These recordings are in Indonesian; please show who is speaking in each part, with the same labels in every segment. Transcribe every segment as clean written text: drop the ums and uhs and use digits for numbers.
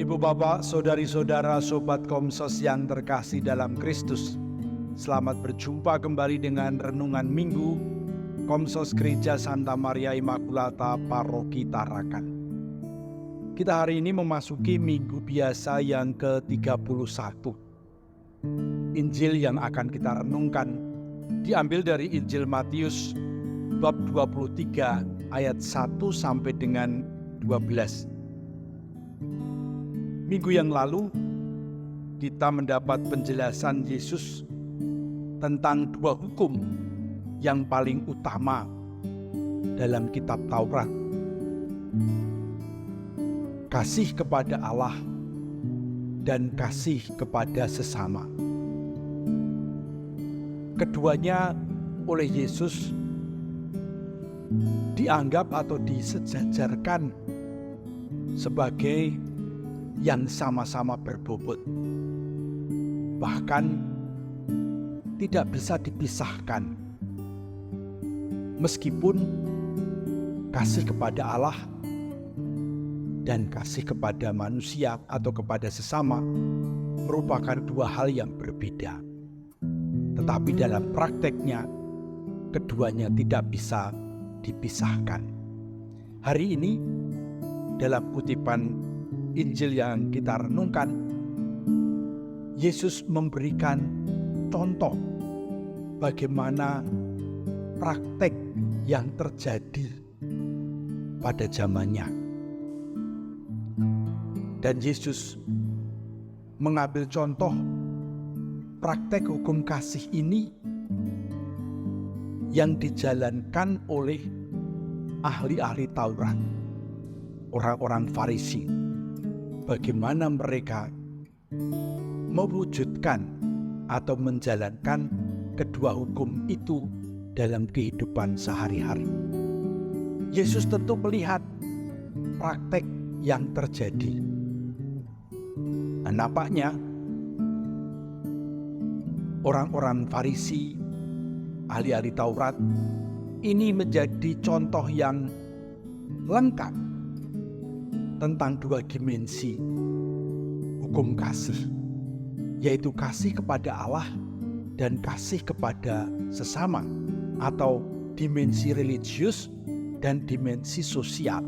Speaker 1: Ibu bapak, saudari-saudara, sobat Komsos yang terkasih dalam Kristus, selamat berjumpa kembali dengan Renungan Minggu Komsos Gereja Santa Maria Immaculata Paroki Tarakan. Kita hari ini memasuki minggu biasa yang ke-31. Injil yang akan kita renungkan diambil dari Injil Matius bab 23 ayat 1 sampai dengan 12. Minggu yang lalu kita mendapat penjelasan Yesus tentang dua hukum yang paling utama dalam kitab Taurat. Kasih kepada Allah dan kasih kepada sesama. Keduanya oleh Yesus dianggap atau disejajarkan sebagai yang sama-sama berbobot, bahkan tidak bisa dipisahkan. Meskipun kasih kepada Allah dan kasih kepada manusia atau kepada sesama merupakan dua hal yang berbeda, tetapi dalam prakteknya keduanya tidak bisa dipisahkan. Hari ini dalam kutipan Injil yang kita renungkan, Yesus memberikan contoh bagaimana praktek yang terjadi pada zamannya. Dan Yesus mengambil contoh praktek hukum kasih ini yang dijalankan oleh ahli-ahli Taurat, orang-orang Farisi. Bagaimana mereka mewujudkan atau menjalankan kedua hukum itu dalam kehidupan sehari-hari. Yesus tentu melihat praktek yang terjadi. Nah, nampaknya orang-orang Farisi, ahli-ahli Taurat, ini menjadi contoh yang lengkap tentang dua dimensi hukum kasih, yaitu kasih kepada Allah dan kasih kepada sesama, atau dimensi religius dan dimensi sosial.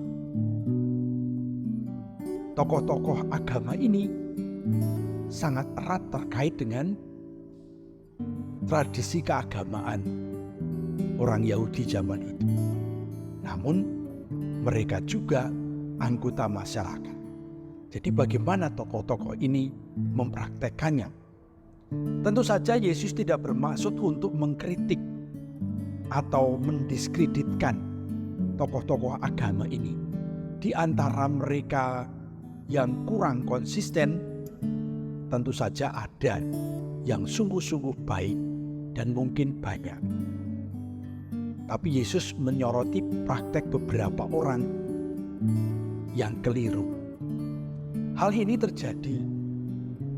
Speaker 1: Tokoh-tokoh agama ini sangat erat terkait dengan tradisi keagamaan orang Yahudi zaman itu. Namun mereka juga anggota masyarakat. Jadi bagaimana tokoh-tokoh ini mempraktekannya? Tentu saja Yesus tidak bermaksud untuk mengkritik atau mendiskreditkan tokoh-tokoh agama ini. Di antara mereka yang kurang konsisten, tentu saja ada yang sungguh-sungguh baik dan mungkin banyak. Tapi Yesus menyoroti praktek beberapa orang yang keliru. Hal ini terjadi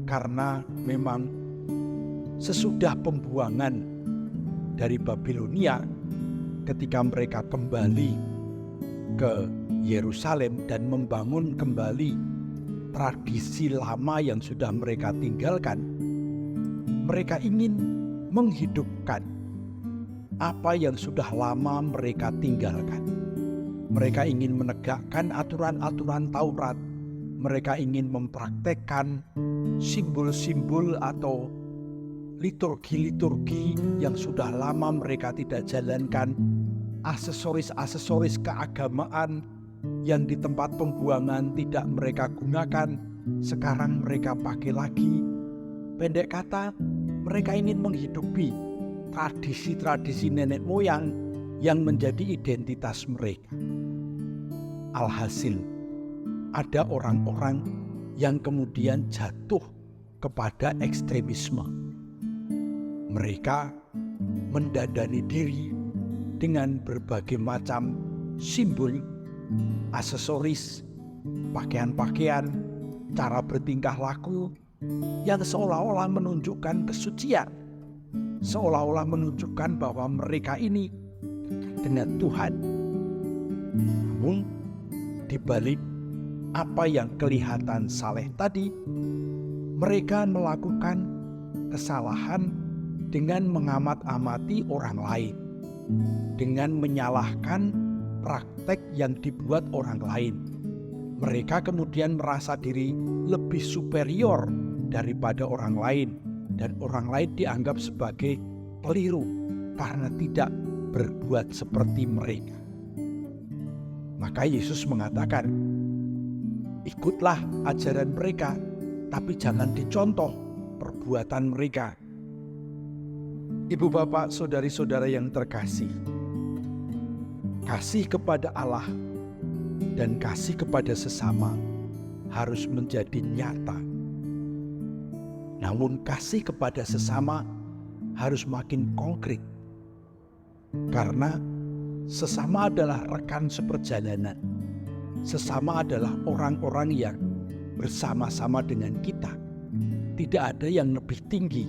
Speaker 1: karena memang sesudah pembuangan dari Babilonia, ketika mereka kembali ke Yerusalem dan membangun kembali tradisi lama yang sudah mereka tinggalkan, mereka ingin menghidupkan apa yang sudah lama mereka tinggalkan. Mereka ingin menegakkan aturan-aturan Taurat. Mereka ingin mempraktekkan simbol-simbol atau liturgi-liturgi yang sudah lama mereka tidak jalankan. Aksesoris-aksesoris keagamaan yang di tempat pembuangan tidak mereka gunakan, sekarang mereka pakai lagi. Pendek kata, mereka ingin menghidupi tradisi-tradisi nenek moyang yang menjadi identitas mereka. Alhasil, ada orang-orang yang kemudian jatuh kepada ekstremisme. Mereka mendandani diri dengan berbagai macam simbol, aksesoris, pakaian-pakaian, cara bertingkah laku yang seolah-olah menunjukkan kesucian, seolah-olah menunjukkan bahwa mereka ini dengan Tuhan. Namun di balik apa yang kelihatan saleh tadi, mereka melakukan kesalahan dengan mengamat-amati orang lain, dengan menyalahkan praktek yang dibuat orang lain. Mereka kemudian merasa diri lebih superior daripada orang lain, dan orang lain dianggap sebagai keliru karena tidak berbuat seperti mereka. Maka Yesus mengatakan, ikutlah ajaran mereka, tapi jangan dicontoh perbuatan mereka. Ibu bapak, saudari-saudara yang terkasih, kasih kepada Allah dan kasih kepada sesama harus menjadi nyata. Namun kasih kepada sesama harus makin konkret, karena sesama adalah rekan seperjalanan. Sesama adalah orang-orang yang bersama-sama dengan kita. Tidak ada yang lebih tinggi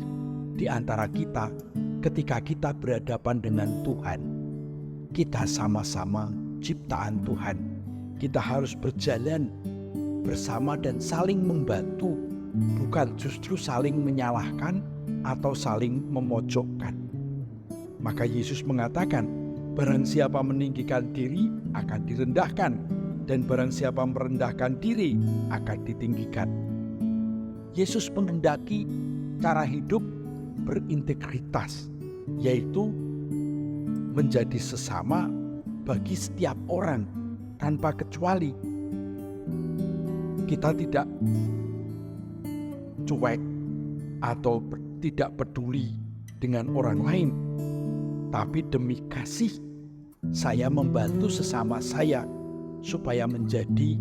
Speaker 1: di antara kita ketika kita berhadapan dengan Tuhan. Kita sama-sama ciptaan Tuhan. Kita harus berjalan bersama dan saling membantu, bukan justru saling menyalahkan atau saling memojokkan. Maka Yesus mengatakan, barang siapa meninggikan diri akan direndahkan, dan barang siapa merendahkan diri akan ditinggikan. Yesus menghendaki cara hidup berintegritas, yaitu menjadi sesama bagi setiap orang tanpa kecuali. Kita tidak cuek atau tidak peduli dengan orang lain, tapi demi kasih saya membantu sesama saya supaya menjadi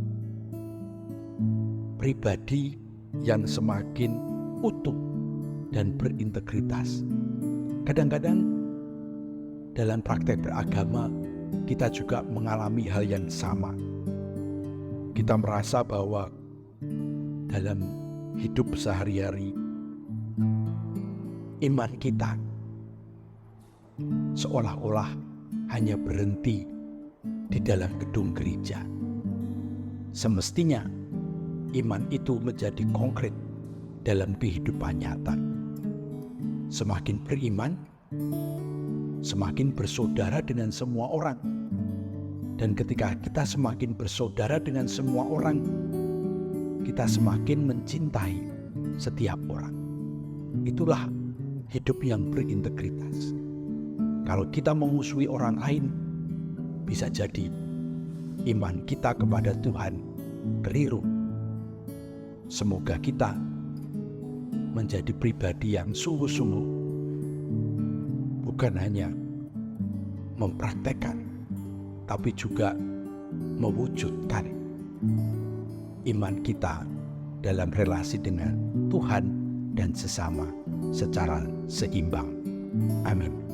Speaker 1: pribadi yang semakin utuh dan berintegritas. Kadang-kadang dalam praktek beragama kita juga mengalami hal yang sama. Kita merasa bahwa dalam hidup sehari-hari iman kita seolah-olah hanya berhenti di dalam gedung gereja. Semestinya iman itu menjadi konkret dalam kehidupan nyata. Semakin beriman, semakin bersaudara dengan semua orang. Dan ketika kita semakin bersaudara dengan semua orang, kita semakin mencintai setiap orang. Itulah hidup yang berintegritas. Kalau kita memusuhi orang lain, bisa jadi iman kita kepada Tuhan keliru. Semoga kita menjadi pribadi yang sungguh-sungguh, bukan hanya mempraktekkan, tapi juga mewujudkan iman kita dalam relasi dengan Tuhan dan sesama secara seimbang. Amin.